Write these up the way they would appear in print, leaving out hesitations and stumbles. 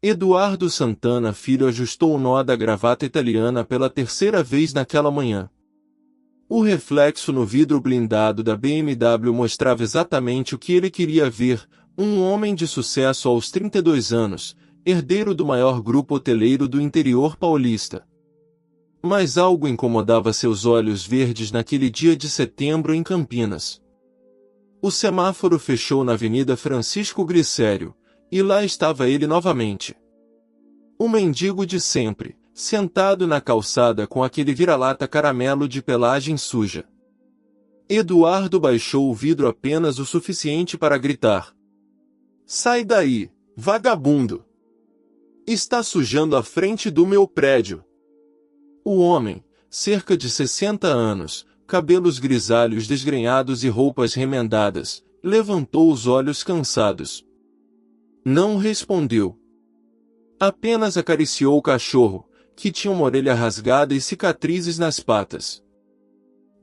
Eduardo Santana Filho ajustou o nó da gravata italiana pela terceira vez naquela manhã. O reflexo no vidro blindado da BMW mostrava exatamente o que ele queria ver: um homem de sucesso aos 32 anos, herdeiro do maior grupo hoteleiro do interior paulista. Mas algo incomodava seus olhos verdes naquele dia de setembro em Campinas. O semáforo fechou na Avenida Francisco Glicério, e lá estava ele novamente. O mendigo de sempre, sentado na calçada com aquele vira-lata caramelo de pelagem suja. Eduardo baixou o vidro apenas o suficiente para gritar: "Sai daí, vagabundo! Está sujando a frente do meu prédio!" O homem, cerca de 60 anos, cabelos grisalhos desgrenhados e roupas remendadas, levantou os olhos cansados. Não respondeu. Apenas acariciou o cachorro, que tinha uma orelha rasgada e cicatrizes nas patas.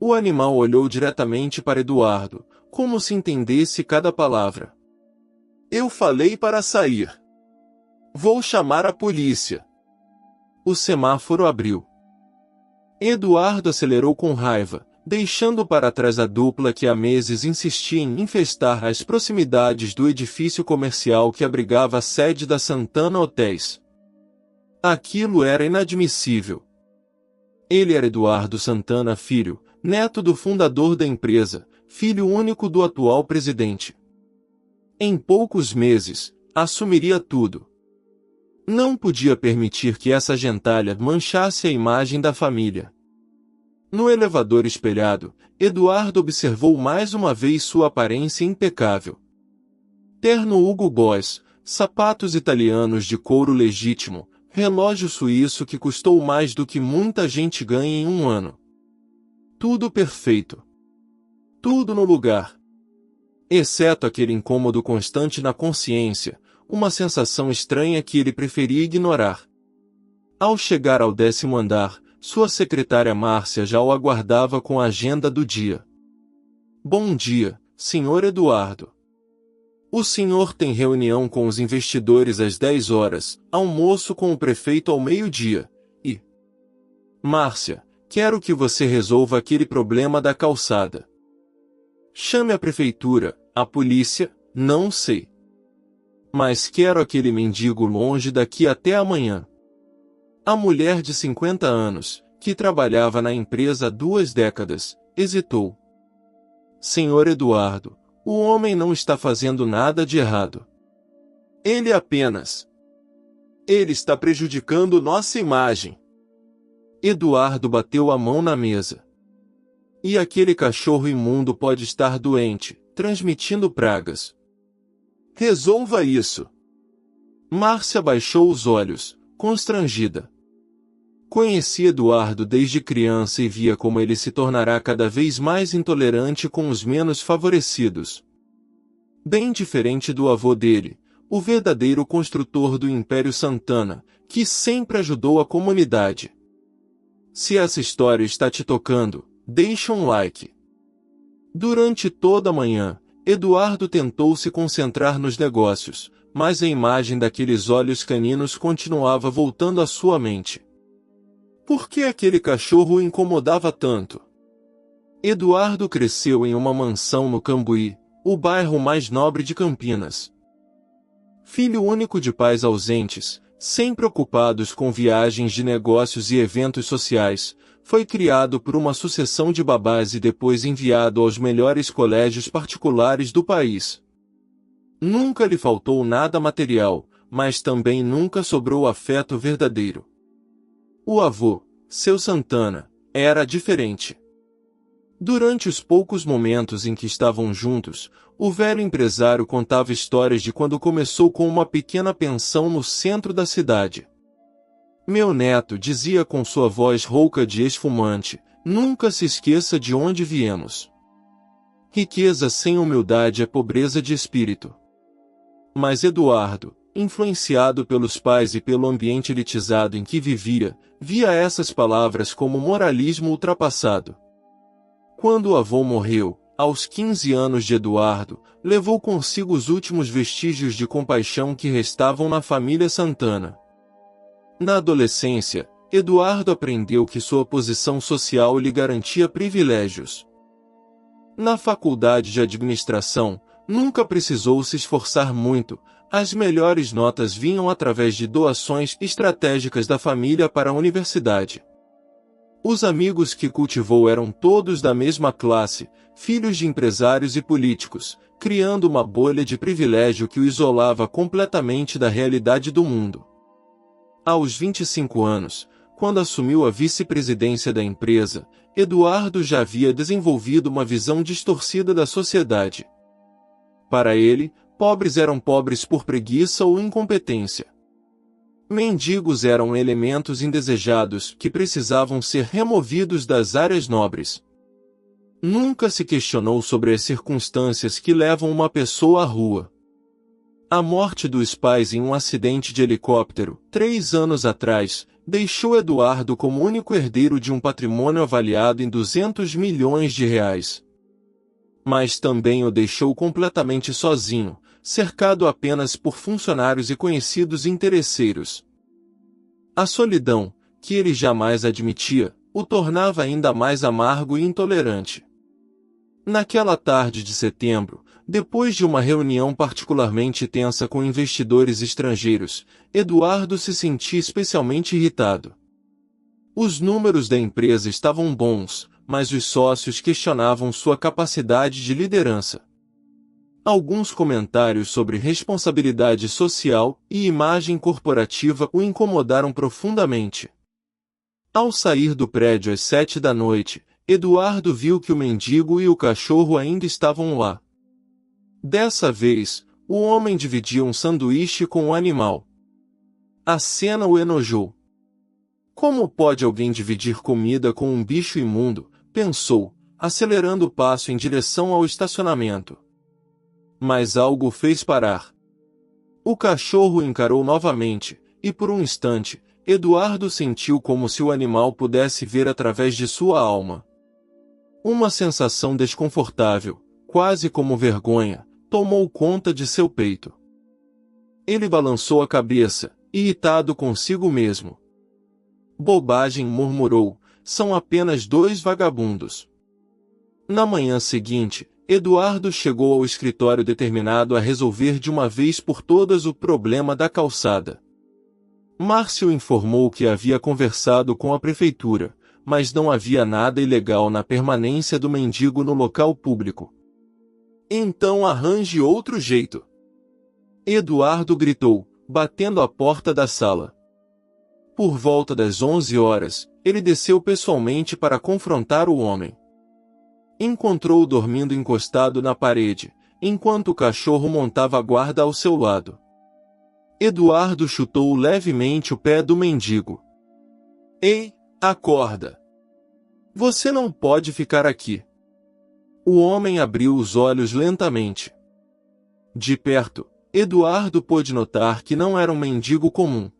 O animal olhou diretamente para Eduardo, como se entendesse cada palavra. "Eu falei para sair. Vou chamar a polícia." O semáforo abriu. Eduardo acelerou com raiva, deixando para trás a dupla que há meses insistia em infestar as proximidades do edifício comercial que abrigava a sede da Santana Hotéis. Aquilo era inadmissível. Ele era Eduardo Santana Filho, neto do fundador da empresa, filho único do atual presidente. Em poucos meses, assumiria tudo. Não podia permitir que essa gentalha manchasse a imagem da família. No elevador espelhado, Eduardo observou mais uma vez sua aparência impecável. Terno Hugo Boss, sapatos italianos de couro legítimo, relógio suíço que custou mais do que muita gente ganha em um ano. Tudo perfeito. Tudo no lugar. Exceto aquele incômodo constante na consciência, uma sensação estranha que ele preferia ignorar. Ao chegar ao 10º andar, sua secretária Márcia já o aguardava com a agenda do dia. "Bom dia, Sr. Eduardo. O senhor tem reunião com os investidores às 10 horas, almoço com o prefeito ao meio-dia, e... Márcia, quero que você resolva aquele problema da calçada. Chame a prefeitura, a polícia, não sei. Mas quero aquele mendigo longe daqui até amanhã." A mulher de 50 anos, que trabalhava na empresa há 2 décadas, hesitou. "Senhor Eduardo, o homem não está fazendo nada de errado. Ele está prejudicando nossa imagem." Eduardo bateu a mão na mesa. "E aquele cachorro imundo pode estar doente, transmitindo pragas. Resolva isso." Márcia baixou os olhos, constrangida. Conhecia Eduardo desde criança e via como ele se tornará cada vez mais intolerante com os menos favorecidos. Bem diferente do avô dele, o verdadeiro construtor do Império Santana, que sempre ajudou a comunidade. Se essa história está te tocando, deixa um like. Durante toda a manhã, Eduardo tentou se concentrar nos negócios, mas a imagem daqueles olhos caninos continuava voltando à sua mente. Por que aquele cachorro o incomodava tanto? Eduardo cresceu em uma mansão no Cambuí, o bairro mais nobre de Campinas. Filho único de pais ausentes, sempre ocupados com viagens de negócios e eventos sociais, foi criado por uma sucessão de babás e depois enviado aos melhores colégios particulares do país. Nunca lhe faltou nada material, mas também nunca sobrou afeto verdadeiro. O avô, seu Santana, era diferente. Durante os poucos momentos em que estavam juntos, o velho empresário contava histórias de quando começou com uma pequena pensão no centro da cidade. "Meu neto", dizia com sua voz rouca de esfumante, "nunca se esqueça de onde viemos. Riqueza sem humildade é pobreza de espírito." Mas Eduardo, influenciado pelos pais e pelo ambiente elitizado em que vivia, via essas palavras como moralismo ultrapassado. Quando o avô morreu, aos 15 anos de Eduardo, levou consigo os últimos vestígios de compaixão que restavam na família Santana. Na adolescência, Eduardo aprendeu que sua posição social lhe garantia privilégios. Na faculdade de administração, nunca precisou se esforçar muito, as melhores notas vinham através de doações estratégicas da família para a universidade. Os amigos que cultivou eram todos da mesma classe, filhos de empresários e políticos, criando uma bolha de privilégio que o isolava completamente da realidade do mundo. Aos 25 anos, quando assumiu a vice-presidência da empresa, Eduardo já havia desenvolvido uma visão distorcida da sociedade. Para ele, pobres eram pobres por preguiça ou incompetência. Mendigos eram elementos indesejados que precisavam ser removidos das áreas nobres. Nunca se questionou sobre as circunstâncias que levam uma pessoa à rua. A morte dos pais em um acidente de helicóptero, 3 anos atrás, deixou Eduardo como único herdeiro de um patrimônio avaliado em 200 milhões de reais. Mas também o deixou completamente sozinho, cercado apenas por funcionários e conhecidos interesseiros. A solidão, que ele jamais admitia, o tornava ainda mais amargo e intolerante. Naquela tarde de setembro, depois de uma reunião particularmente tensa com investidores estrangeiros, Eduardo se sentia especialmente irritado. Os números da empresa estavam bons, mas os sócios questionavam sua capacidade de liderança. Alguns comentários sobre responsabilidade social e imagem corporativa o incomodaram profundamente. Ao sair do prédio às 7 da noite, Eduardo viu que o mendigo e o cachorro ainda estavam lá. Dessa vez, o homem dividia um sanduíche com o animal. A cena o enojou. Como pode alguém dividir comida com um bicho imundo? Pensou, acelerando o passo em direção ao estacionamento. Mas algo o fez parar. O cachorro o encarou novamente, e por um instante, Eduardo sentiu como se o animal pudesse ver através de sua alma. Uma sensação desconfortável, quase como vergonha, tomou conta de seu peito. Ele balançou a cabeça, irritado consigo mesmo. Bobagem, murmurou, são apenas 2 vagabundos. Na manhã seguinte, Eduardo chegou ao escritório determinado a resolver de uma vez por todas o problema da calçada. Márcio informou que havia conversado com a prefeitura, mas não havia nada ilegal na permanência do mendigo no local público. Então arranje outro jeito. Eduardo gritou, batendo a porta da sala. Por volta das 11 horas, ele desceu pessoalmente para confrontar o homem. Encontrou-o dormindo encostado na parede, enquanto o cachorro montava a guarda ao seu lado. Eduardo chutou levemente o pé do mendigo. Ei, acorda! Você não pode ficar aqui. O homem abriu os olhos lentamente. De perto, Eduardo pôde notar que não era um mendigo comum.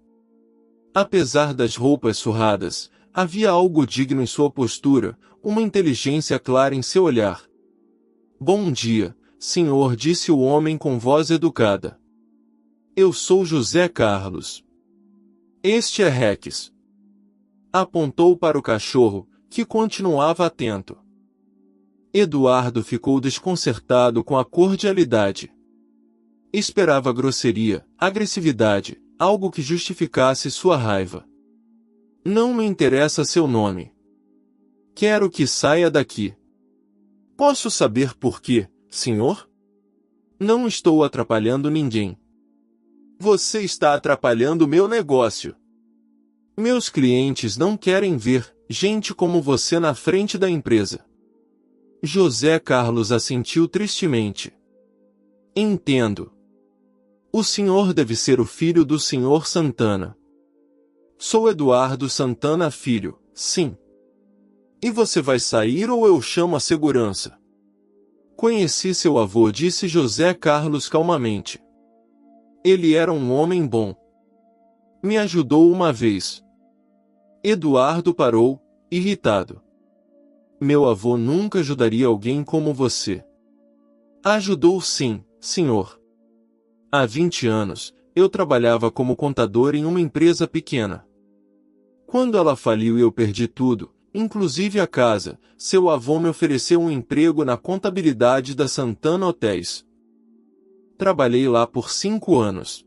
Apesar das roupas surradas, havia algo digno em sua postura, uma inteligência clara em seu olhar. Bom dia, senhor, disse o homem com voz educada. Eu sou José Carlos. Este é Rex. Apontou para o cachorro, que continuava atento. Eduardo ficou desconcertado com a cordialidade. Esperava grosseria, agressividade, algo que justificasse sua raiva. Não me interessa seu nome. Quero que saia daqui. Posso saber por quê, senhor? Não estou atrapalhando ninguém. Você está atrapalhando meu negócio. Meus clientes não querem ver gente como você na frente da empresa. José Carlos assentiu tristemente. Entendo. O senhor deve ser o filho do senhor Santana. Sou Eduardo Santana Filho, sim. E você vai sair ou eu chamo a segurança? Conheci seu avô, disse José Carlos calmamente. Ele era um homem bom. Me ajudou uma vez. Eduardo parou, irritado. Meu avô nunca ajudaria alguém como você. Ajudou sim, senhor. Há 20 anos, eu trabalhava como contador em uma empresa pequena. Quando ela faliu e eu perdi tudo, inclusive a casa, seu avô me ofereceu um emprego na contabilidade da Santana Hotéis. Trabalhei lá por 5 anos.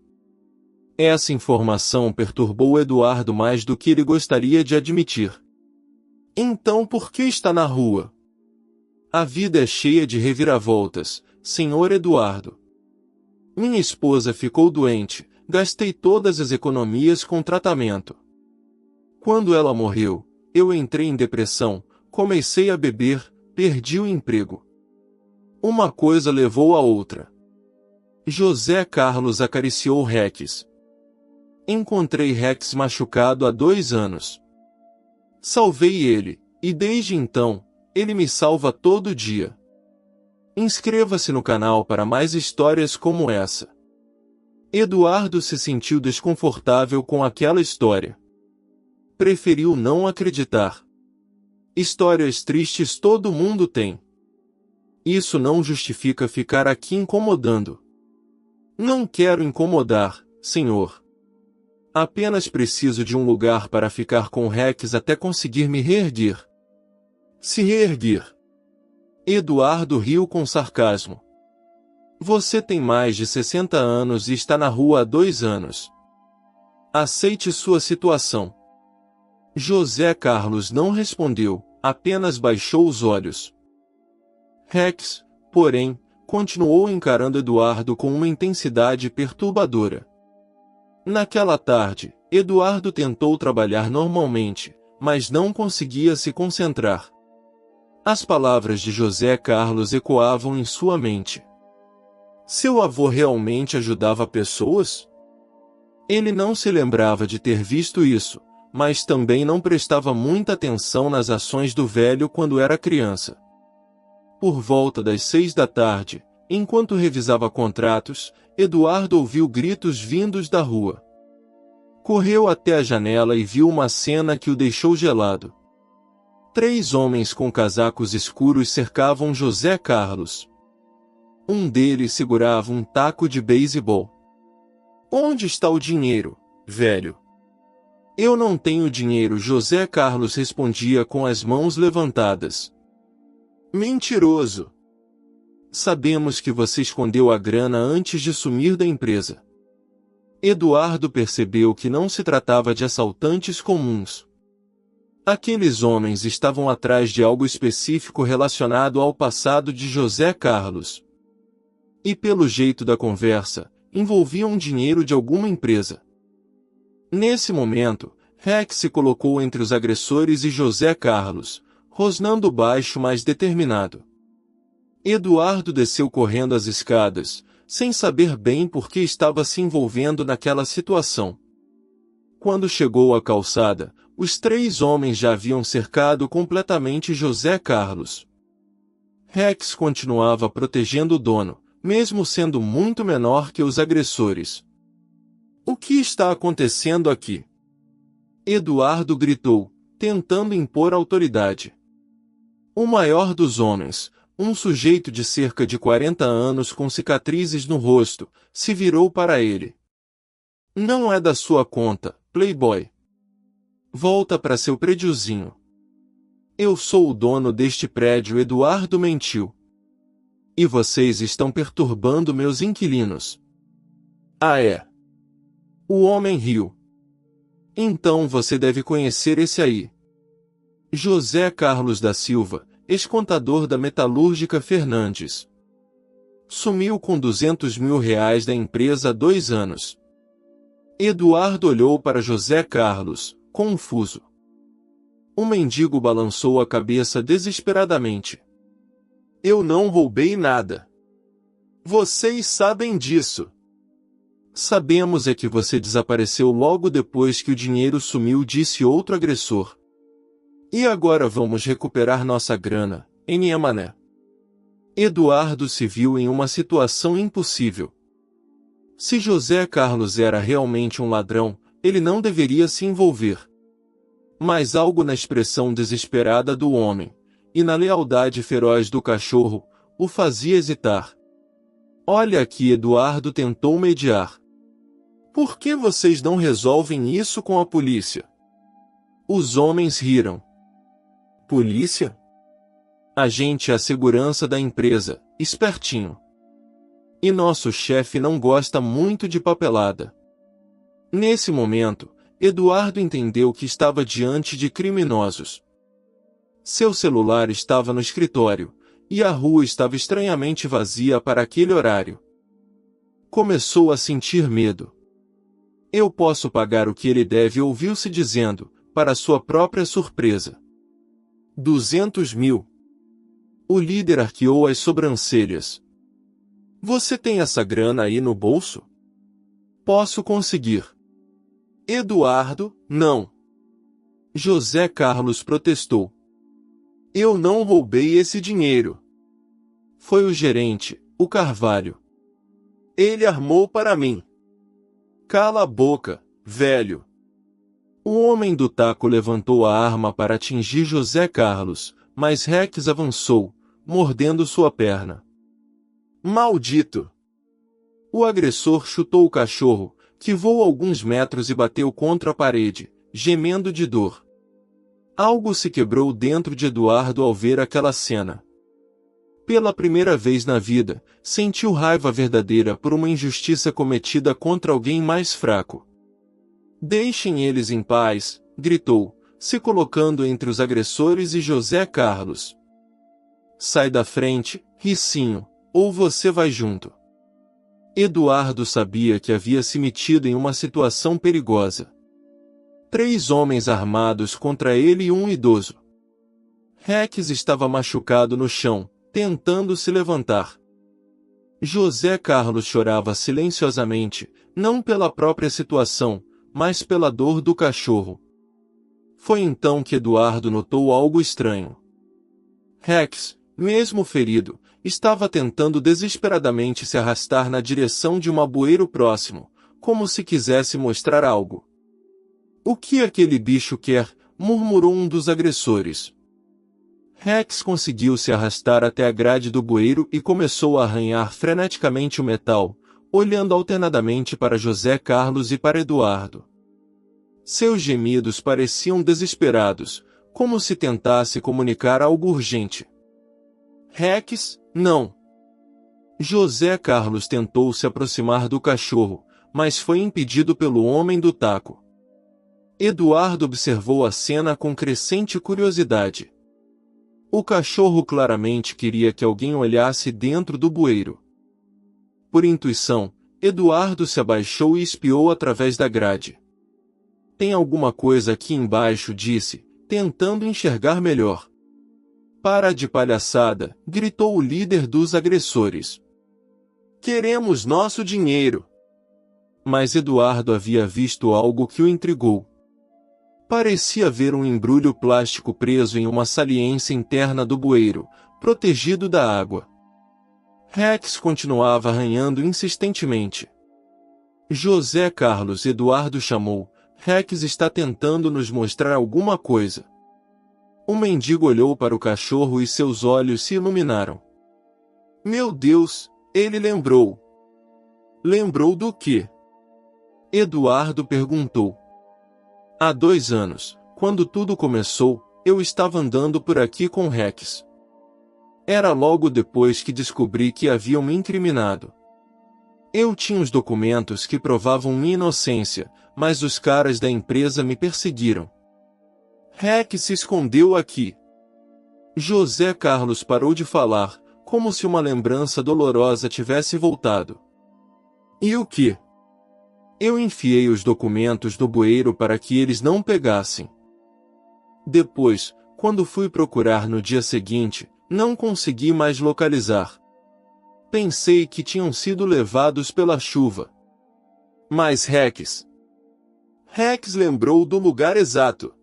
Essa informação perturbou Eduardo mais do que ele gostaria de admitir. Então por que está na rua? A vida é cheia de reviravoltas, senhor Eduardo. Minha esposa ficou doente, gastei todas as economias com tratamento. Quando ela morreu, eu entrei em depressão, comecei a beber, perdi o emprego. Uma coisa levou a outra. José Carlos acariciou Rex. Encontrei Rex machucado há 2 anos. Salvei ele, e desde então, ele me salva todo dia. Inscreva-se no canal para mais histórias como essa. Eduardo se sentiu desconfortável com aquela história. Preferiu não acreditar. Histórias tristes todo mundo tem. Isso não justifica ficar aqui incomodando. Não quero incomodar, senhor. Apenas preciso de um lugar para ficar com Rex até conseguir me reerguer. Se reerguer. Eduardo riu com sarcasmo. Você tem mais de 60 anos e está na rua há 2 anos. Aceite sua situação. José Carlos não respondeu, apenas baixou os olhos. Rex, porém, continuou encarando Eduardo com uma intensidade perturbadora. Naquela tarde, Eduardo tentou trabalhar normalmente, mas não conseguia se concentrar. As palavras de José Carlos ecoavam em sua mente. Seu avô realmente ajudava pessoas? Ele não se lembrava de ter visto isso, mas também não prestava muita atenção nas ações do velho quando era criança. Por volta das 6 da tarde, enquanto revisava contratos, Eduardo ouviu gritos vindos da rua. Correu até a janela e viu uma cena que o deixou gelado. 3 homens com casacos escuros cercavam José Carlos. Um deles segurava um taco de beisebol. Onde está o dinheiro, velho? Eu não tenho dinheiro, José Carlos respondia com as mãos levantadas. Mentiroso! Sabemos que você escondeu a grana antes de sumir da empresa. Eduardo percebeu que não se tratava de assaltantes comuns. Aqueles homens estavam atrás de algo específico relacionado ao passado de José Carlos. E pelo jeito da conversa, envolviam dinheiro de alguma empresa. Nesse momento, Rex se colocou entre os agressores e José Carlos, rosnando baixo mas determinado. Eduardo desceu correndo as escadas, sem saber bem por que estava se envolvendo naquela situação. Quando chegou à calçada, os 3 homens já haviam cercado completamente José Carlos. Rex continuava protegendo o dono, mesmo sendo muito menor que os agressores. O que está acontecendo aqui? Eduardo gritou, tentando impor autoridade. O maior dos homens, um sujeito de cerca de 40 anos com cicatrizes no rosto, se virou para ele. Não é da sua conta, playboy. Volta para seu prédiozinho. Eu sou o dono deste prédio, Eduardo mentiu. E vocês estão perturbando meus inquilinos. Ah é? O homem riu. Então você deve conhecer esse aí. José Carlos da Silva, ex-contador da Metalúrgica Fernandes. Sumiu com R$200 mil da empresa há 2 anos. Eduardo olhou para José Carlos, confuso. O mendigo balançou a cabeça desesperadamente. Eu não roubei nada. Vocês sabem disso. Sabemos é que você desapareceu logo depois que o dinheiro sumiu, disse outro agressor. E agora vamos recuperar nossa grana, em Mané. Eduardo se viu em uma situação impossível. Se José Carlos era realmente um ladrão, ele não deveria se envolver. Mas algo na expressão desesperada do homem, e na lealdade feroz do cachorro, o fazia hesitar. Olha aqui, Eduardo tentou mediar. Por que vocês não resolvem isso com a polícia? Os homens riram. Polícia? A gente é a segurança da empresa, espertinho. E nosso chefe não gosta muito de papelada. Nesse momento, Eduardo entendeu que estava diante de criminosos. Seu celular estava no escritório, e a rua estava estranhamente vazia para aquele horário. Começou a sentir medo. Eu posso pagar o que ele deve, ouviu-se dizendo, para sua própria surpresa. 200 mil. O líder arqueou as sobrancelhas. Você tem essa grana aí no bolso? Posso conseguir. Eduardo, não. José Carlos protestou. Eu não roubei esse dinheiro. Foi o gerente, o Carvalho. Ele armou para mim. Cala a boca, velho. O homem do taco levantou a arma para atingir José Carlos, mas Rex avançou, mordendo sua perna. Maldito! O agressor chutou o cachorro, que voou alguns metros e bateu contra a parede, gemendo de dor. Algo se quebrou dentro de Eduardo ao ver aquela cena. Pela primeira vez na vida, sentiu raiva verdadeira por uma injustiça cometida contra alguém mais fraco. Deixem eles em paz, gritou, se colocando entre os agressores e José Carlos. Sai da frente, Ricinho, ou você vai junto. Eduardo sabia que havia se metido em uma situação perigosa. 3 homens armados contra ele e um idoso. Rex estava machucado no chão, tentando se levantar. José Carlos chorava silenciosamente, não pela própria situação, mas pela dor do cachorro. Foi então que Eduardo notou algo estranho. Rex, mesmo ferido, estava tentando desesperadamente se arrastar na direção de um bueiro próximo, como se quisesse mostrar algo. O que aquele bicho quer? Murmurou um dos agressores. Rex conseguiu se arrastar até a grade do bueiro e começou a arranhar freneticamente o metal, olhando alternadamente para José Carlos e para Eduardo. Seus gemidos pareciam desesperados, como se tentasse comunicar algo urgente. Rex, não! José Carlos tentou se aproximar do cachorro, mas foi impedido pelo homem do taco. Eduardo observou a cena com crescente curiosidade. O cachorro claramente queria que alguém olhasse dentro do bueiro. Por intuição, Eduardo se abaixou e espiou através da grade. Tem alguma coisa aqui embaixo, disse, tentando enxergar melhor. Para de palhaçada, gritou o líder dos agressores. Queremos nosso dinheiro. Mas Eduardo havia visto algo que o intrigou. Parecia haver um embrulho plástico preso em uma saliência interna do bueiro, protegido da água. Rex continuava arranhando insistentemente. José Carlos, Eduardo chamou. Rex está tentando nos mostrar alguma coisa. O mendigo olhou para o cachorro e seus olhos se iluminaram. Meu Deus, ele lembrou. Lembrou do quê? Eduardo perguntou. Há 2 anos, quando tudo começou, eu estava andando por aqui com Rex. Era logo depois que descobri que haviam me incriminado. Eu tinha os documentos que provavam minha inocência, mas os caras da empresa me perseguiram. Rex se escondeu aqui. José Carlos parou de falar, como se uma lembrança dolorosa tivesse voltado. E o que? Eu enfiei os documentos no bueiro para que eles não pegassem. Depois, quando fui procurar no dia seguinte, não consegui mais localizar. Pensei que tinham sido levados pela chuva. Mas Rex lembrou do lugar exato.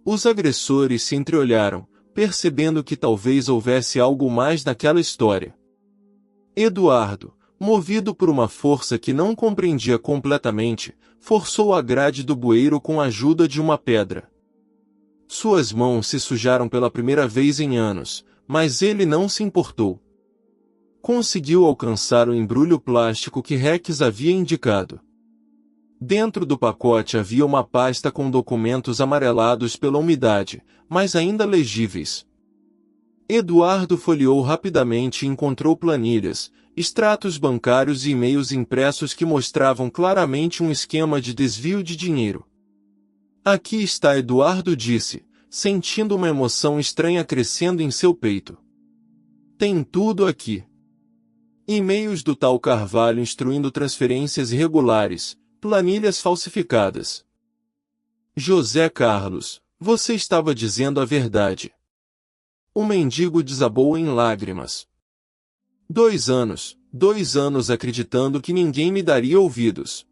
Os agressores se entreolharam, percebendo que talvez houvesse algo mais naquela história. Eduardo, movido por uma força que não compreendia completamente, forçou a grade do bueiro com a ajuda de uma pedra. Suas mãos se sujaram pela primeira vez em anos, mas ele não se importou. Conseguiu alcançar o embrulho plástico que Rex havia indicado. Dentro do pacote havia uma pasta com documentos amarelados pela umidade, mas ainda legíveis. Eduardo folheou rapidamente e encontrou planilhas, extratos bancários e e-mails impressos que mostravam claramente um esquema de desvio de dinheiro. Aqui está, Eduardo disse, sentindo uma emoção estranha crescendo em seu peito. Tem tudo aqui. E-mails do tal Carvalho instruindo transferências irregulares, planilhas falsificadas. José Carlos, você estava dizendo a verdade. O mendigo desabou em lágrimas. 2 anos acreditando que ninguém me daria ouvidos.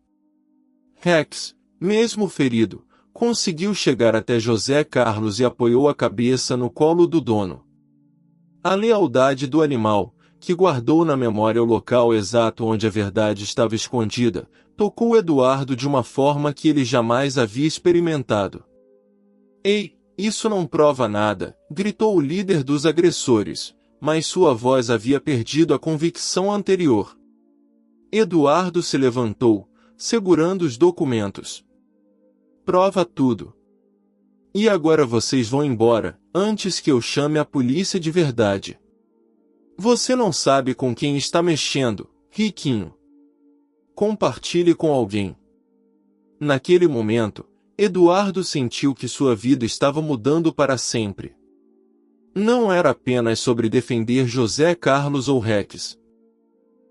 Rex, mesmo ferido, conseguiu chegar até José Carlos e apoiou a cabeça no colo do dono. A lealdade do animal, que guardou na memória o local exato onde a verdade estava escondida, tocou Eduardo de uma forma que ele jamais havia experimentado. Ei, isso não prova nada, gritou o líder dos agressores, mas sua voz havia perdido a convicção anterior. Eduardo se levantou, segurando os documentos. Prova tudo. E agora vocês vão embora, antes que eu chame a polícia de verdade. Você não sabe com quem está mexendo, riquinho. Compartilhe com alguém. Naquele momento, Eduardo sentiu que sua vida estava mudando para sempre. Não era apenas sobre defender José Carlos ou Rex.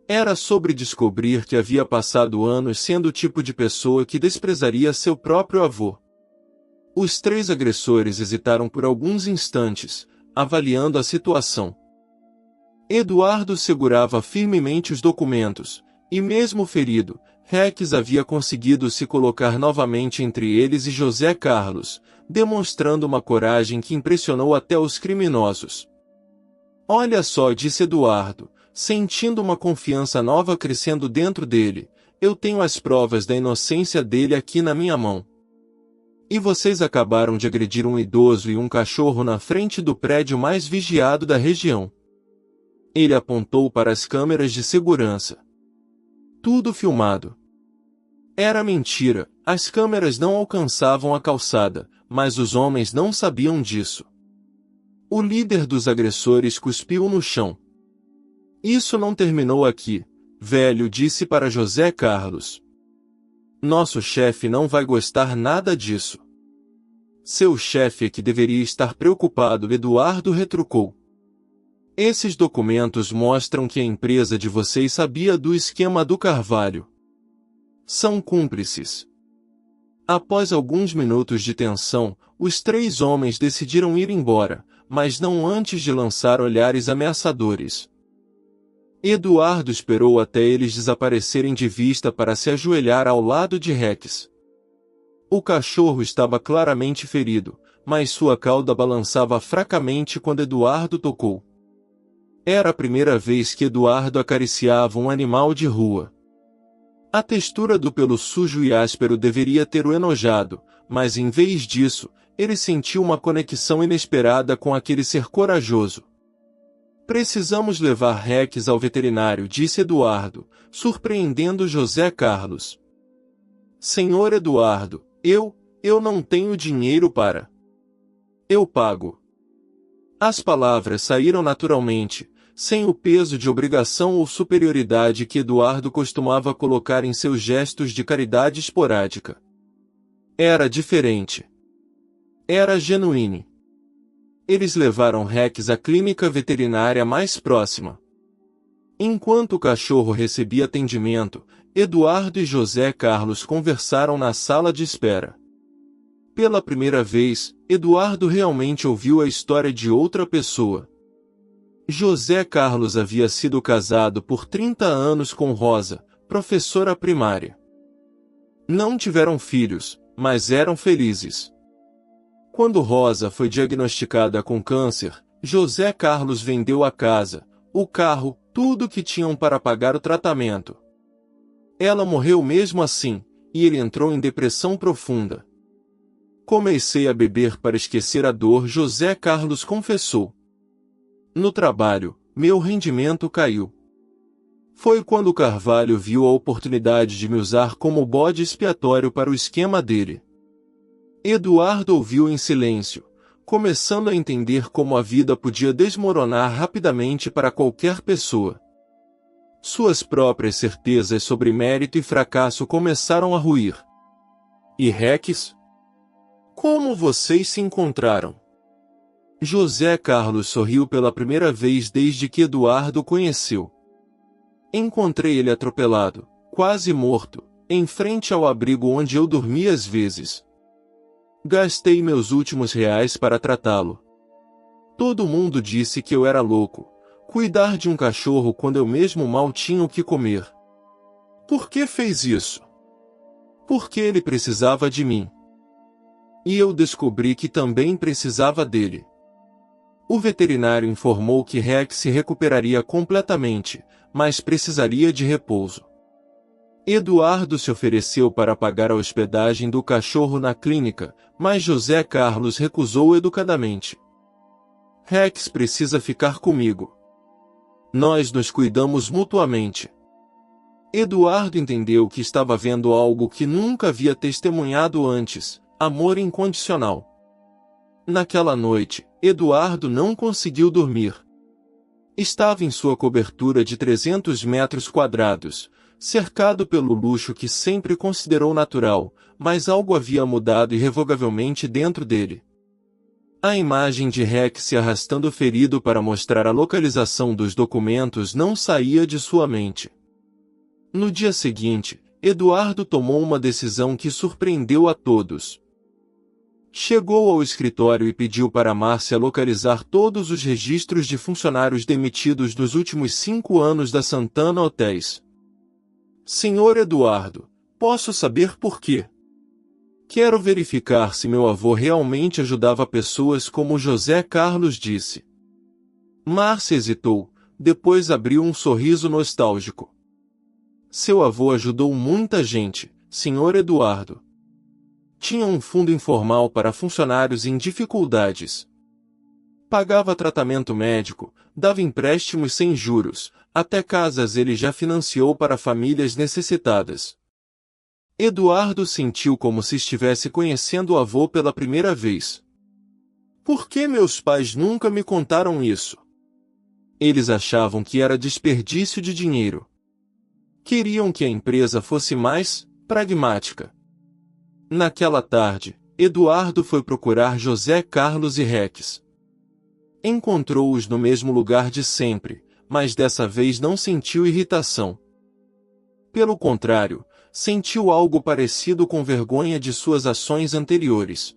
Era sobre descobrir que havia passado anos sendo o tipo de pessoa que desprezaria seu próprio avô. Os 3 agressores hesitaram por alguns instantes, avaliando a situação. Eduardo segurava firmemente os documentos, e mesmo ferido, Rex havia conseguido se colocar novamente entre eles e José Carlos, demonstrando uma coragem que impressionou até os criminosos. Olha só, disse Eduardo, sentindo uma confiança nova crescendo dentro dele, eu tenho as provas da inocência dele aqui na minha mão. E vocês acabaram de agredir um idoso e um cachorro na frente do prédio mais vigiado da região. Ele apontou para as câmeras de segurança. Tudo filmado. Era mentira, as câmeras não alcançavam a calçada, mas os homens não sabiam disso. O líder dos agressores cuspiu no chão. Isso não terminou aqui, velho, disse para José Carlos. Nosso chefe não vai gostar nada disso. Seu chefe é que deveria estar preocupado, Eduardo retrucou. Esses documentos mostram que a empresa de vocês sabia do esquema do Carvalho. São cúmplices. Após alguns minutos de tensão, os 3 homens decidiram ir embora, mas não antes de lançar olhares ameaçadores. Eduardo esperou até eles desaparecerem de vista para se ajoelhar ao lado de Rex. O cachorro estava claramente ferido, mas sua cauda balançava fracamente quando Eduardo tocou. Era a primeira vez que Eduardo acariciava um animal de rua. A textura do pelo sujo e áspero deveria ter o enojado, mas em vez disso, ele sentiu uma conexão inesperada com aquele ser corajoso. Precisamos levar Rex ao veterinário, disse Eduardo, surpreendendo José Carlos. Senhor Eduardo, eu não tenho dinheiro para. Eu pago. As palavras saíram naturalmente, sem o peso de obrigação ou superioridade que Eduardo costumava colocar em seus gestos de caridade esporádica. Era diferente. Era genuíno. Eles levaram Rex à clínica veterinária mais próxima. Enquanto o cachorro recebia atendimento, Eduardo e José Carlos conversaram na sala de espera. Pela primeira vez, Eduardo realmente ouviu a história de outra pessoa. José Carlos havia sido casado por 30 anos com Rosa, professora primária. Não tiveram filhos, mas eram felizes. Quando Rosa foi diagnosticada com câncer, José Carlos vendeu a casa, o carro, tudo que tinham para pagar o tratamento. Ela morreu mesmo assim, e ele entrou em depressão profunda. Comecei a beber para esquecer a dor, José Carlos confessou. No trabalho, meu rendimento caiu. Foi quando Carvalho viu a oportunidade de me usar como bode expiatório para o esquema dele. Eduardo ouviu em silêncio, começando a entender como a vida podia desmoronar rapidamente para qualquer pessoa. Suas próprias certezas sobre mérito e fracasso começaram a ruir. E Rex? Como vocês se encontraram? José Carlos sorriu pela primeira vez desde que Eduardo o conheceu. Encontrei ele atropelado, quase morto, em frente ao abrigo onde eu dormia às vezes. Gastei meus últimos reais para tratá-lo. Todo mundo disse que eu era louco, cuidar de um cachorro quando eu mesmo mal tinha o que comer. Por que fez isso? Porque ele precisava de mim. E eu descobri que também precisava dele. O veterinário informou que Rex se recuperaria completamente, mas precisaria de repouso. Eduardo se ofereceu para pagar a hospedagem do cachorro na clínica, mas José Carlos recusou educadamente. Rex precisa ficar comigo. Nós nos cuidamos mutuamente. Eduardo entendeu que estava vendo algo que nunca havia testemunhado antes: amor incondicional. Naquela noite, Eduardo não conseguiu dormir. Estava em sua cobertura de 300 metros quadrados, cercado pelo luxo que sempre considerou natural, mas algo havia mudado irrevogavelmente dentro dele. A imagem de Rex se arrastando ferido para mostrar a localização dos documentos não saía de sua mente. No dia seguinte, Eduardo tomou uma decisão que surpreendeu a todos. Chegou ao escritório e pediu para Márcia localizar todos os registros de funcionários demitidos dos últimos 5 anos da Santana Hotéis. Senhor Eduardo, posso saber por quê? Quero verificar se meu avô realmente ajudava pessoas como José Carlos disse. Márcia hesitou, depois abriu um sorriso nostálgico. Seu avô ajudou muita gente, Senhor Eduardo. Tinha um fundo informal para funcionários em dificuldades. Pagava tratamento médico, dava empréstimos sem juros, até casas ele já financiou para famílias necessitadas. Eduardo sentiu como se estivesse conhecendo o avô pela primeira vez. Por que meus pais nunca me contaram isso? Eles achavam que era desperdício de dinheiro. Queriam que a empresa fosse mais pragmática. Naquela tarde, Eduardo foi procurar José Carlos e Rex. Encontrou-os no mesmo lugar de sempre, mas dessa vez não sentiu irritação. Pelo contrário, sentiu algo parecido com vergonha de suas ações anteriores.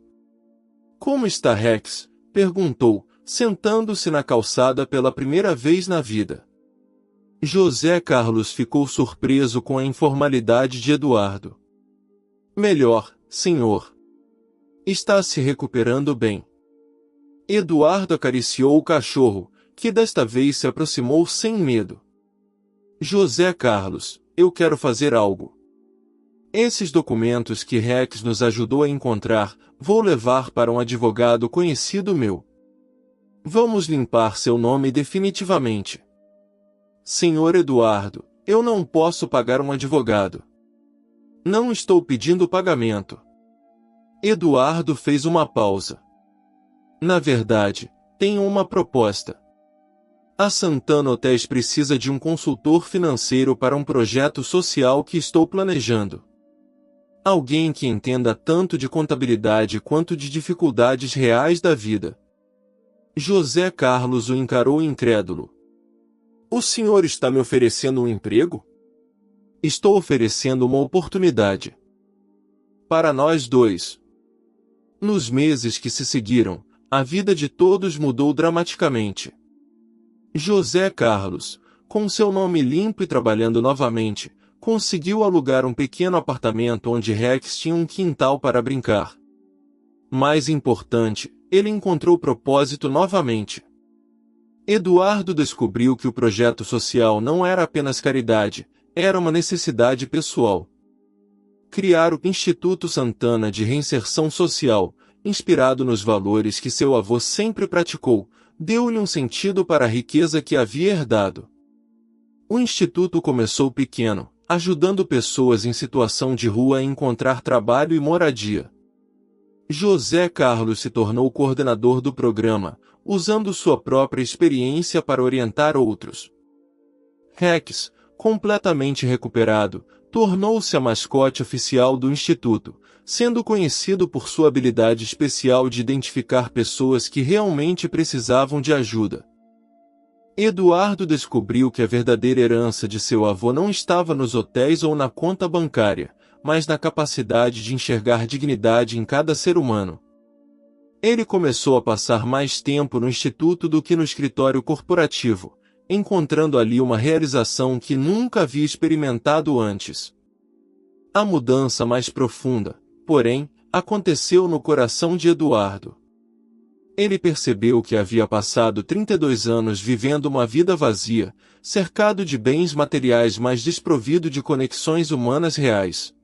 Como está Rex? Perguntou, sentando-se na calçada pela primeira vez na vida. José Carlos ficou surpreso com a informalidade de Eduardo. Melhor, senhor. Está se recuperando bem. Eduardo acariciou o cachorro, que desta vez se aproximou sem medo. José Carlos, eu quero fazer algo. Esses documentos que Rex nos ajudou a encontrar, vou levar para um advogado conhecido meu. Vamos limpar seu nome definitivamente. Senhor Eduardo, eu não posso pagar um advogado. Não estou pedindo pagamento. Eduardo fez uma pausa. Na verdade, tenho uma proposta. A Santana Hotéis precisa de um consultor financeiro para um projeto social que estou planejando. Alguém que entenda tanto de contabilidade quanto de dificuldades reais da vida. José Carlos o encarou incrédulo. O senhor está me oferecendo um emprego? Estou oferecendo uma oportunidade. Para nós dois. Nos meses que se seguiram, a vida de todos mudou dramaticamente. José Carlos, com seu nome limpo e trabalhando novamente, conseguiu alugar um pequeno apartamento onde Rex tinha um quintal para brincar. Mais importante, ele encontrou propósito novamente. Eduardo descobriu que o projeto social não era apenas caridade, era uma necessidade pessoal. Criar o Instituto Santana de Reinserção Social, inspirado nos valores que seu avô sempre praticou, deu-lhe um sentido para a riqueza que havia herdado. O instituto começou pequeno, ajudando pessoas em situação de rua a encontrar trabalho e moradia. José Carlos se tornou coordenador do programa, usando sua própria experiência para orientar outros. Rex, completamente recuperado, tornou-se a mascote oficial do instituto, sendo conhecido por sua habilidade especial de identificar pessoas que realmente precisavam de ajuda. Eduardo descobriu que a verdadeira herança de seu avô não estava nos hotéis ou na conta bancária, mas na capacidade de enxergar dignidade em cada ser humano. Ele começou a passar mais tempo no instituto do que no escritório corporativo, encontrando ali uma realização que nunca havia experimentado antes. A mudança mais profunda, porém, aconteceu no coração de Eduardo. Ele percebeu que havia passado 32 anos vivendo uma vida vazia, cercado de bens materiais mas desprovido de conexões humanas reais.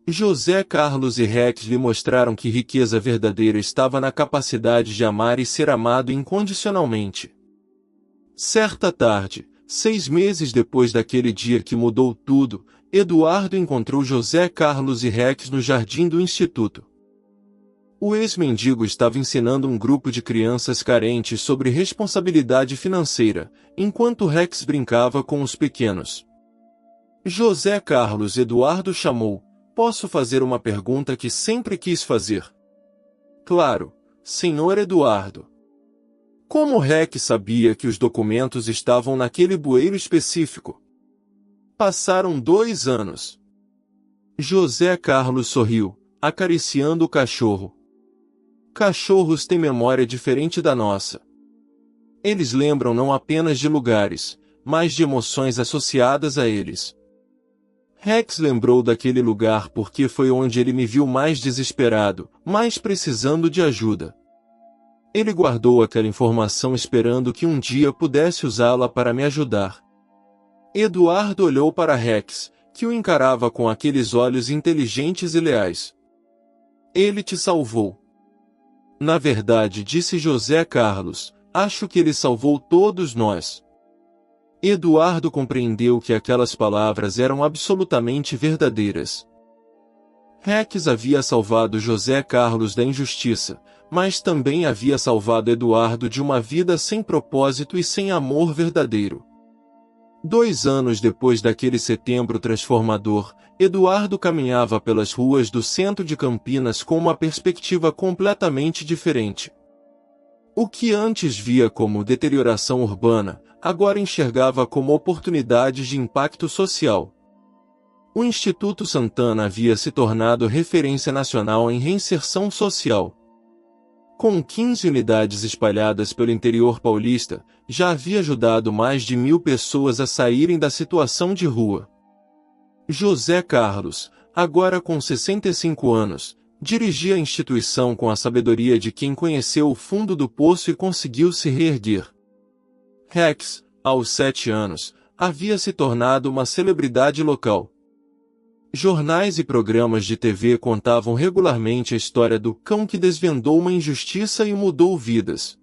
José Carlos e Rex lhe mostraram que riqueza verdadeira estava na capacidade de amar e ser amado incondicionalmente. Certa tarde, 6 meses depois daquele dia que mudou tudo, Eduardo encontrou José Carlos e Rex no jardim do instituto. O ex-mendigo estava ensinando um grupo de crianças carentes sobre responsabilidade financeira, enquanto Rex brincava com os pequenos. José Carlos Eduardo chamou: "Posso fazer uma pergunta que sempre quis fazer?" "Claro, senhor Eduardo." Como Rex sabia que os documentos estavam naquele bueiro específico? Passaram 2 anos. José Carlos sorriu, acariciando o cachorro. Cachorros têm memória diferente da nossa. Eles lembram não apenas de lugares, mas de emoções associadas a eles. Rex lembrou daquele lugar porque foi onde ele me viu mais desesperado, mais precisando de ajuda. Ele guardou aquela informação esperando que um dia pudesse usá-la para me ajudar. Eduardo olhou para Rex, que o encarava com aqueles olhos inteligentes e leais. "Ele te salvou." "Na verdade", disse José Carlos, "acho que ele salvou todos nós." Eduardo compreendeu que aquelas palavras eram absolutamente verdadeiras. Rex havia salvado José Carlos da injustiça, mas também havia salvado Eduardo de uma vida sem propósito e sem amor verdadeiro. 2 anos depois daquele setembro transformador, Eduardo caminhava pelas ruas do centro de Campinas com uma perspectiva completamente diferente. O que antes via como deterioração urbana, agora enxergava como oportunidades de impacto social. O Instituto Santana havia se tornado referência nacional em reinserção social. Com 15 unidades espalhadas pelo interior paulista, já havia ajudado mais de 1.000 pessoas a saírem da situação de rua. José Carlos, agora com 65 anos, dirigia a instituição com a sabedoria de quem conheceu o fundo do poço e conseguiu se reerguer. Rex, aos 7 anos, havia se tornado uma celebridade local. Jornais e programas de TV contavam regularmente a história do cão que desvendou uma injustiça e mudou vidas.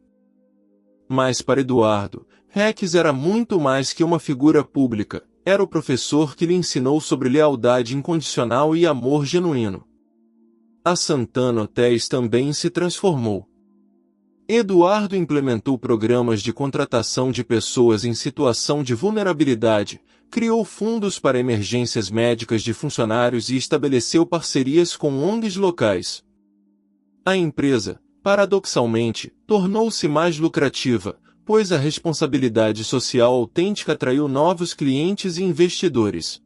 Mas para Eduardo, Rex era muito mais que uma figura pública, era o professor que lhe ensinou sobre lealdade incondicional e amor genuíno. A Santana Hotéis também se transformou. Eduardo implementou programas de contratação de pessoas em situação de vulnerabilidade, criou fundos para emergências médicas de funcionários e estabeleceu parcerias com ONGs locais. A empresa, paradoxalmente, tornou-se mais lucrativa, pois a responsabilidade social autêntica atraiu novos clientes e investidores.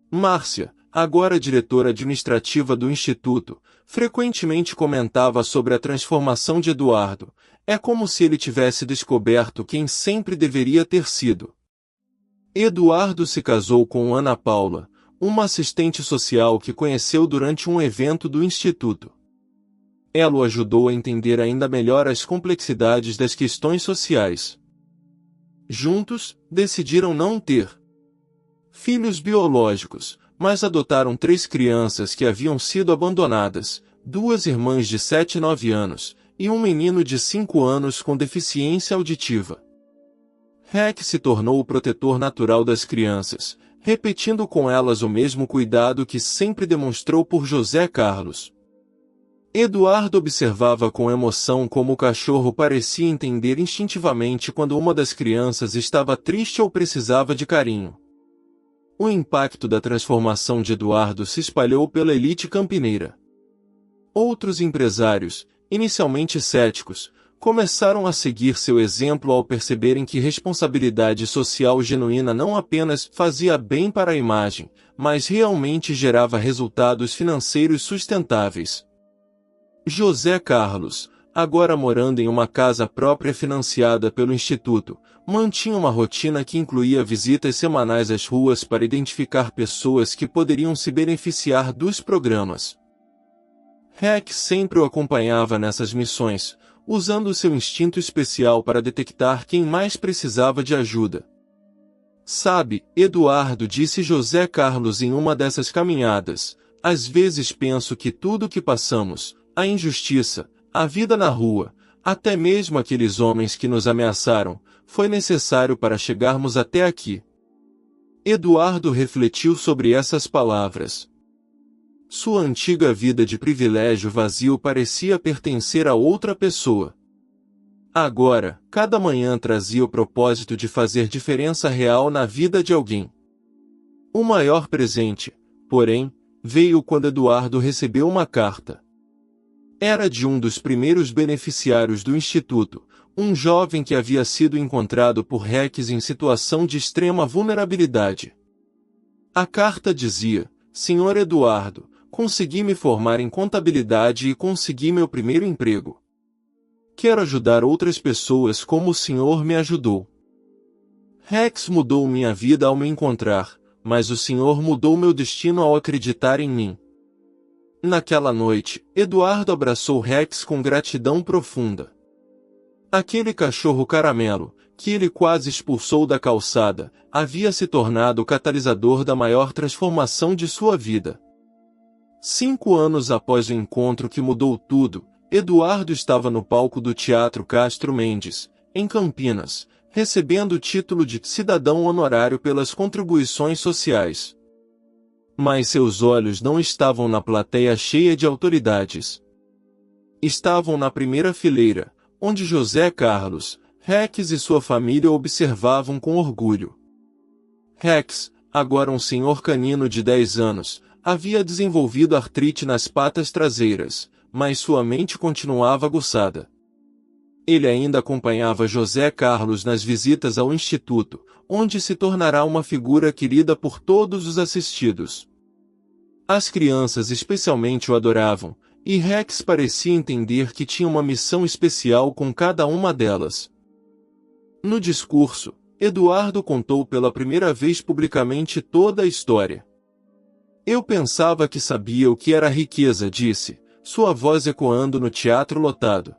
Márcia, agora diretora administrativa do Instituto, frequentemente comentava sobre a transformação de Eduardo. É como se ele tivesse descoberto quem sempre deveria ter sido. Eduardo se casou com Ana Paula, uma assistente social que conheceu durante um evento do Instituto. Ela o ajudou a entender ainda melhor as complexidades das questões sociais. Juntos, decidiram não ter filhos biológicos, mas adotaram 3 crianças que haviam sido abandonadas, 2 irmãs de 7 e 9 anos, e um menino de 5 anos com deficiência auditiva. Heck se tornou o protetor natural das crianças, repetindo com elas o mesmo cuidado que sempre demonstrou por José Carlos. Eduardo observava com emoção como o cachorro parecia entender instintivamente quando uma das crianças estava triste ou precisava de carinho. O impacto da transformação de Eduardo se espalhou pela elite campineira. Outros empresários, inicialmente céticos, começaram a seguir seu exemplo ao perceberem que responsabilidade social genuína não apenas fazia bem para a imagem, mas realmente gerava resultados financeiros sustentáveis. José Carlos, agora morando em uma casa própria financiada pelo Instituto, mantinha uma rotina que incluía visitas semanais às ruas para identificar pessoas que poderiam se beneficiar dos programas. Heck sempre o acompanhava nessas missões, usando seu instinto especial para detectar quem mais precisava de ajuda. Sabe, Eduardo, disse José Carlos em uma dessas caminhadas, às vezes penso que tudo o que passamos, a injustiça, a vida na rua, até mesmo aqueles homens que nos ameaçaram, foi necessário para chegarmos até aqui. Eduardo refletiu sobre essas palavras. Sua antiga vida de privilégio vazio parecia pertencer a outra pessoa. Agora, cada manhã trazia o propósito de fazer diferença real na vida de alguém. O maior presente, porém, veio quando Eduardo recebeu uma carta. Era de um dos primeiros beneficiários do Instituto, um jovem que havia sido encontrado por Heck em situação de extrema vulnerabilidade. A carta dizia: Senhor Eduardo, consegui me formar em contabilidade e consegui meu primeiro emprego. Quero ajudar outras pessoas como o senhor me ajudou. Heck mudou minha vida ao me encontrar, mas o senhor mudou meu destino ao acreditar em mim. Naquela noite, Eduardo abraçou Heck com gratidão profunda. Aquele cachorro caramelo, que ele quase expulsou da calçada, havia se tornado o catalisador da maior transformação de sua vida. 5 anos após o encontro que mudou tudo, Eduardo estava no palco do Teatro Castro Mendes, em Campinas, recebendo o título de cidadão honorário pelas contribuições sociais. Mas seus olhos não estavam na plateia cheia de autoridades. Estavam na primeira fileira, onde José Carlos, Heck e sua família o observavam com orgulho. Heck, agora um senhor canino de 10 anos, havia desenvolvido artrite nas patas traseiras, mas sua mente continuava aguçada. Ele ainda acompanhava José Carlos nas visitas ao Instituto, onde se tornará uma figura querida por todos os assistidos. As crianças especialmente o adoravam, e Heck parecia entender que tinha uma missão especial com cada uma delas. No discurso, Eduardo contou pela primeira vez publicamente toda a história. Eu pensava que sabia o que era riqueza, disse, sua voz ecoando no teatro lotado.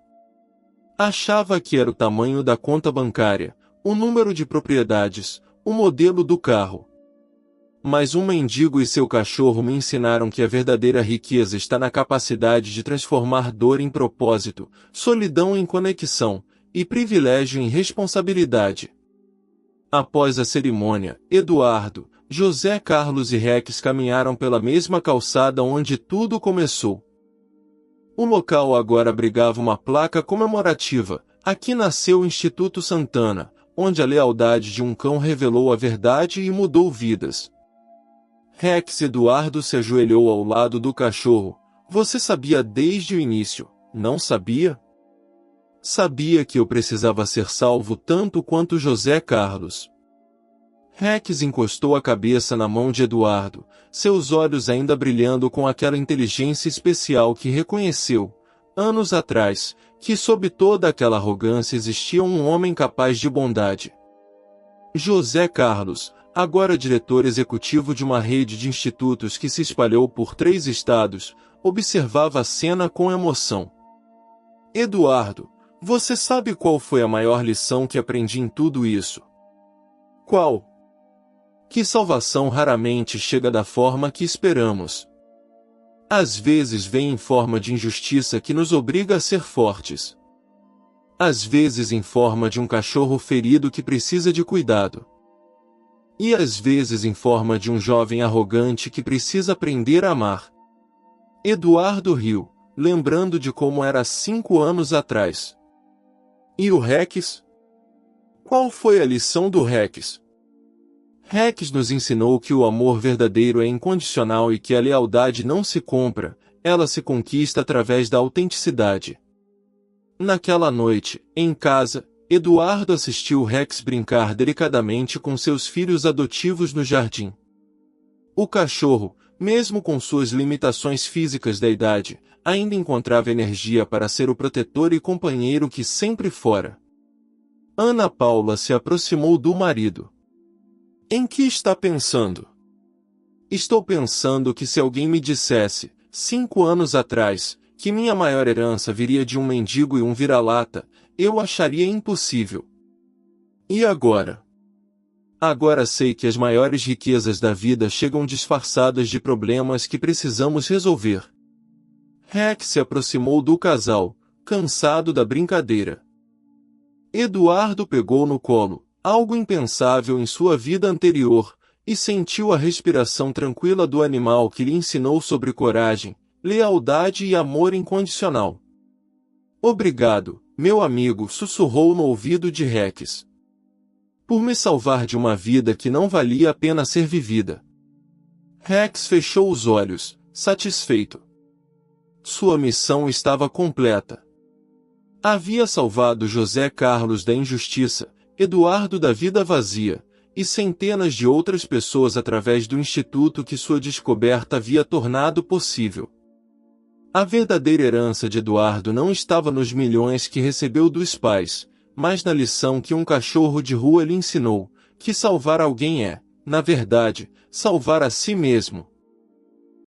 Achava que era o tamanho da conta bancária, o número de propriedades, o modelo do carro. Mas um mendigo e seu cachorro me ensinaram que a verdadeira riqueza está na capacidade de transformar dor em propósito, solidão em conexão, e privilégio em responsabilidade. Após a cerimônia, Eduardo, José Carlos e Heck caminharam pela mesma calçada onde tudo começou. O local agora abrigava uma placa comemorativa: aqui nasceu o Instituto Santana, onde a lealdade de um cão revelou a verdade e mudou vidas. Heck Eduardo se ajoelhou ao lado do cachorro. Você sabia desde o início, não sabia? Sabia que eu precisava ser salvo tanto quanto José Carlos. Heck encostou a cabeça na mão de Eduardo, seus olhos ainda brilhando com aquela inteligência especial que reconheceu, anos atrás, que sob toda aquela arrogância existia um homem capaz de bondade. José Carlos, agora diretor executivo de uma rede de institutos que se espalhou por 3 estados, observava a cena com emoção. Eduardo, você sabe qual foi a maior lição que aprendi em tudo isso? Qual? que salvação raramente chega da forma que esperamos. Às vezes vem em forma de injustiça que nos obriga a ser fortes. Às vezes em forma de um cachorro ferido que precisa de cuidado. E às vezes em forma de um jovem arrogante que precisa aprender a amar. Eduardo riu, lembrando de como era 5 anos atrás. E o Rex? Qual foi a lição do Rex? Rex nos ensinou que o amor verdadeiro é incondicional e que a lealdade não se compra, ela se conquista através da autenticidade. Naquela noite, em casa, Eduardo assistiu Rex brincar delicadamente com seus filhos adotivos no jardim. O cachorro, mesmo com suas limitações físicas da idade, ainda encontrava energia para ser o protetor e companheiro que sempre fora. Ana Paula se aproximou do marido. Em que está pensando? Estou pensando que se alguém me dissesse, 5 anos atrás, que minha maior herança viria de um mendigo e um vira-lata, eu acharia impossível. E agora? Agora sei que as maiores riquezas da vida chegam disfarçadas de problemas que precisamos resolver. Rex se aproximou do casal, cansado da brincadeira. Eduardo pegou no colo, algo impensável em sua vida anterior, e sentiu a respiração tranquila do animal que lhe ensinou sobre coragem, lealdade e amor incondicional. Obrigado, meu amigo, sussurrou no ouvido de Rex. Por me salvar de uma vida que não valia a pena ser vivida. Rex fechou os olhos, satisfeito. Sua missão estava completa. Havia salvado José Carlos da injustiça, Eduardo da vida vazia, e centenas de outras pessoas através do instituto que sua descoberta havia tornado possível. A verdadeira herança de Eduardo não estava nos milhões que recebeu dos pais, mas na lição que um cachorro de rua lhe ensinou, que salvar alguém é, na verdade, salvar a si mesmo.